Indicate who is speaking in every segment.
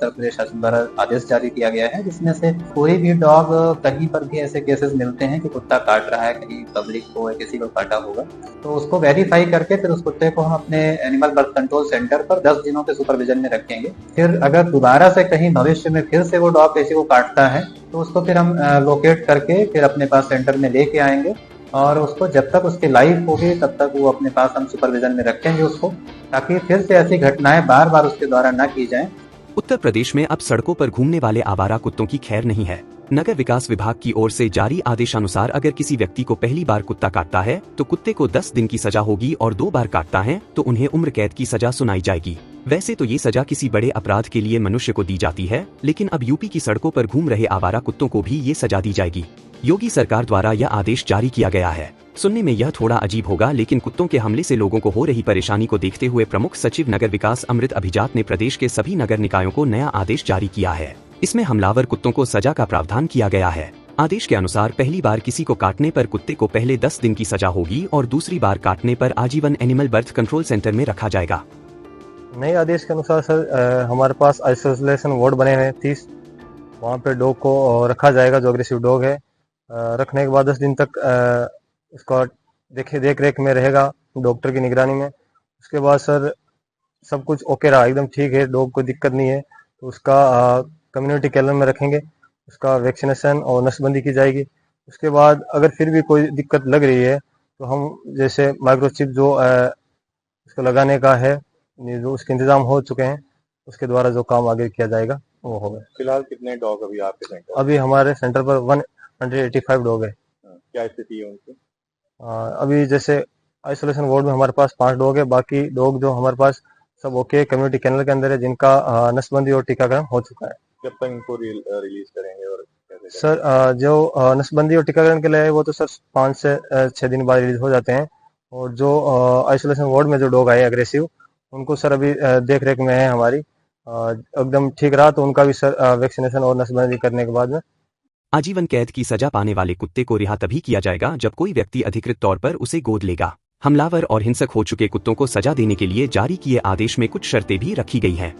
Speaker 1: उत्तर प्रदेश शासन द्वारा आदेश जारी किया गया है, जिसमें से कोई भी डॉग कहीं पर भी ऐसे केसेस मिलते हैं कि कुत्ता काट रहा है, कहीं पब्लिक को या किसी को काटा होगा, तो उसको वेरीफाई करके फिर उस कुत्ते को हम अपने एनिमल बर्थ कंट्रोल सेंटर पर 10 दिनों के सुपरविजन में रखेंगे। फिर अगर दोबारा से कहीं भविष्य में फिर से वो डॉग किसी को काटता है तो उसको फिर हम लोकेट करके फिर अपने पास सेंटर में लेके आएंगे और उसको जब तक उसकी लाइफ होगी तब तक वो अपने पास हम सुपरविजन में रखेंगे उसको, ताकि फिर से ऐसी घटनाएं बार बार उसके द्वारा न की जाएं।
Speaker 2: उत्तर प्रदेश में अब सड़कों पर घूमने वाले आवारा कुत्तों की खैर नहीं है। नगर विकास विभाग की ओर से जारी आदेशानुसार अगर किसी व्यक्ति को पहली बार कुत्ता काटता है तो कुत्ते को 10 दिन की सजा होगी और 2 बार काटता है तो उन्हें उम्र कैद की सजा सुनाई जाएगी। वैसे तो ये सजा किसी बड़े अपराध के लिए मनुष्य को दी जाती है, लेकिन अब यूपी की सड़कों पर घूम रहे आवारा कुत्तों को भी ये सजा दी जाएगी। योगी सरकार द्वारा यह आदेश जारी किया गया है। सुनने में यह थोड़ा अजीब होगा, लेकिन कुत्तों के हमले से लोगों को हो रही परेशानी को देखते हुए प्रमुख सचिव नगर विकास अमृत अभिजात ने प्रदेश के सभी नगर निकायों को नया आदेश जारी किया है। इसमें हमलावर कुत्तों को सजा का प्रावधान किया गया है। आदेश के अनुसार पहली बार किसी को काटने पर कुत्ते को पहले 10 दिन की सजा होगी और दूसरी बार काटने पर आजीवन एनिमल बर्थ कंट्रोल सेंटर में रखा जाएगा।
Speaker 3: नए आदेश के अनुसार सर हमारे पास आइसोलेशन वार्ड बने हुए हैं 30, वहाँ पे डॉग को रखा जाएगा जो अग्रेसिव डॉग है। रखने के बाद 10 दिन तक उसका देख रेख में रहेगा डॉक्टर की निगरानी में। उसके बाद सर सब कुछ ओके रहा, एकदम ठीक है, डॉग को दिक्कत नहीं है, तो उसका कम्युनिटी केयर में रखेंगे, उसका वैक्सीनेशन और नसबंदी की जाएगी। उसके बाद अगर फिर भी कोई दिक्कत लग रही है तो हम जैसे माइक्रोचिप जो उसको लगाने का है, जो उसके इंतजाम हो चुके हैं, उसके द्वारा जो काम आगे किया जाएगा वो होगा।
Speaker 4: फिलहाल कितने डॉग अभी आपके सेंटर?
Speaker 3: अभी हमारे सेंटर पर 185 डॉग है।
Speaker 4: क्या स्थिति है उनकी?
Speaker 3: अभी जैसे आइसोलेशन वार्ड में हमारे पास 5 डॉग है, बाकी डॉग जो हमारे पास सब ओके कम्युनिटी कैनल के अंदर है, जिनका नसबंदी और टीकाकरण हो चुका है।
Speaker 4: जब तक इनको रिलीज करेंगे और कैसे
Speaker 3: सर जो नसबंदी और टीकाकरण के लिए है वो तो सर 5 से 6 दिन बाद रिलीज हो जाते हैं, और जो आइसोलेशन वार्ड में जो डॉग आए अग्रेसिव, उनको सर अभी देख रेख में है हमारी, एकदम ठीक रहा तो उनका भी सर वैक्सीनेशन और नसबंदी करने के बाद में।
Speaker 2: आजीवन कैद की सजा पाने वाले कुत्ते को रिहा तभी किया जाएगा जब कोई व्यक्ति अधिकृत तौर पर उसे गोद लेगा। हमलावर और हिंसक हो चुके कुत्तों को सजा देने के लिए जारी किए आदेश में कुछ शर्तें भी रखी गई हैं।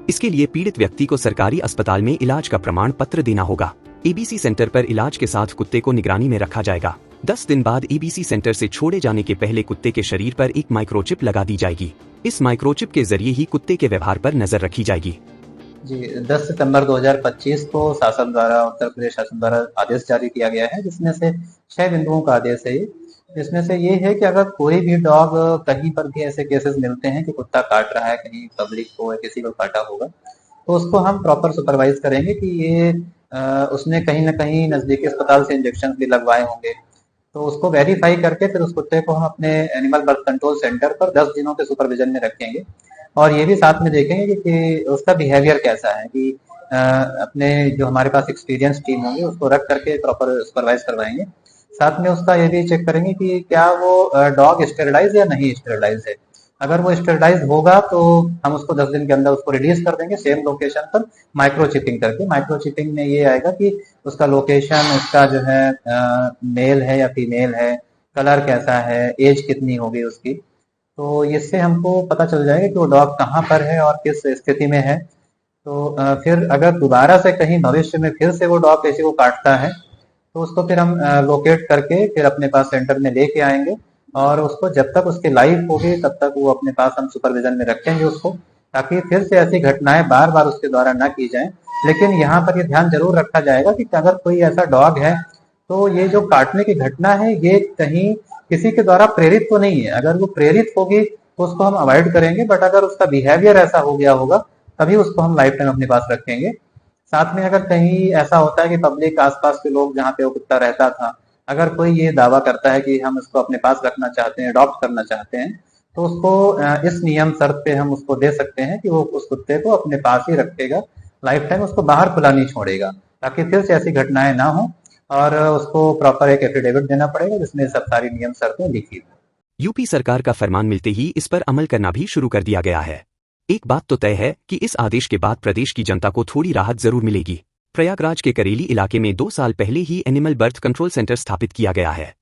Speaker 2: इसके लिए पीड़ित व्यक्ति को सरकारी अस्पताल में इलाज का प्रमाण पत्र देना होगा। एबीसी सेंटर पर इलाज के साथ कुत्ते को निगरानी में रखा जाएगा। 10 दिन बाद एबीसी सेंटर से छोड़े जाने के पहले कुत्ते के शरीर पर एक माइक्रोचिप लगा दी जाएगी। इस माइक्रोचिप के जरिए ही कुत्ते के व्यवहार पर नजर रखी जाएगी।
Speaker 1: जी, 10 सितंबर 2025 को शासन द्वारा उत्तर प्रदेश शासन द्वारा आदेश जारी किया गया है, जिसमें से 6 बिंदुओं का आदेश है ये। जिसमें से ये है कि अगर कोई भी डॉग कहीं पर भी ऐसे केसेस मिलते हैं कि कुत्ता काट रहा है, कहीं पब्लिक को या किसी को काटा होगा, तो उसको हम प्रॉपर सुपरवाइज करेंगे कि ये उसने कहीं ना कहीं नजदीकी अस्पताल से इंजेक्शन भी लगवाए होंगे, तो उसको वेरीफाई करके फिर उस कुत्ते को हम अपने एनिमल बर्थ कंट्रोल सेंटर पर 10 दिनों के सुपरविजन में रखेंगे और ये भी साथ में देखेंगे कि उसका बिहेवियर कैसा है, कि अपने जो हमारे पास एक्सपीरियंस टीम होंगे उसको रख करके प्रॉपर सुपरवाइज करवाएंगे। साथ में उसका ये भी चेक करेंगे कि क्या वो डॉग स्टेरिलाइज या नहीं स्टेरिलाइज है। अगर वो स्टेरिलाइज होगा तो हम उसको 10 दिन के अंदर उसको रिलीज कर देंगे सेम लोकेशन पर माइक्रोचिपिंग करके। माइक्रोचिपिंग में ये आएगा कि उसका लोकेशन, उसका जो है मेल है या फीमेल है, कलर कैसा है, एज कितनी होगी उसकी, तो इससे हमको पता चल जाएगा कि वो डॉग कहाँ पर है और किस स्थिति में है। तो फिर अगर दोबारा से कहीं भविष्य में फिर से वो डॉग किसी को काटता है तो उसको फिर हम लोकेट करके फिर अपने पास सेंटर में लेके आएंगे और उसको जब तक उसकी लाइफ होगी तब तक वो अपने पास हम सुपरविजन में रखेंगे उसको, ताकि फिर से ऐसी घटनाएं बार बार उसके द्वारा न की जाएं। लेकिन यहाँ पर ये ध्यान जरूर रखा जाएगा कि अगर कोई ऐसा डॉग है तो ये जो काटने की घटना है ये कहीं किसी के द्वारा प्रेरित तो नहीं है। अगर वो प्रेरित होगी तो उसको हम अवॉइड करेंगे, बट अगर उसका बिहेवियर ऐसा हो गया होगा तभी उसको हम लाइफ टाइम अपने पास रखेंगे। साथ में अगर कहीं ऐसा होता है कि पब्लिक आसपास के लोग जहाँ पे वो कुत्ता रहता था, अगर कोई ये दावा करता है कि हम इसको अपने पास रखना चाहते हैं, अडॉप्ट करना चाहते हैं, तो उसको इस नियम शर्त पे हम उसको दे सकते हैं कि वो उस कुत्ते को अपने पास ही रखेगा लाइफ टाइम, उसको बाहर खुला नहीं छोड़ेगा, ताकि फिर से ऐसी घटनाएं ना हो और उसको प्रॉपर एक एफिडेविट देना पड़ेगा जिसमें सब सारी नियम शर्तें लिखी हुई।
Speaker 2: यूपी सरकार का फरमान मिलते ही इस पर अमल करना भी शुरू कर दिया गया है। एक बात तो तय है कि इस आदेश के बाद प्रदेश की जनता को थोड़ी राहत जरूर मिलेगी। प्रयागराज के करेली इलाके में 2 साल पहले ही एनिमल बर्थ कंट्रोल सेंटर स्थापित किया गया है।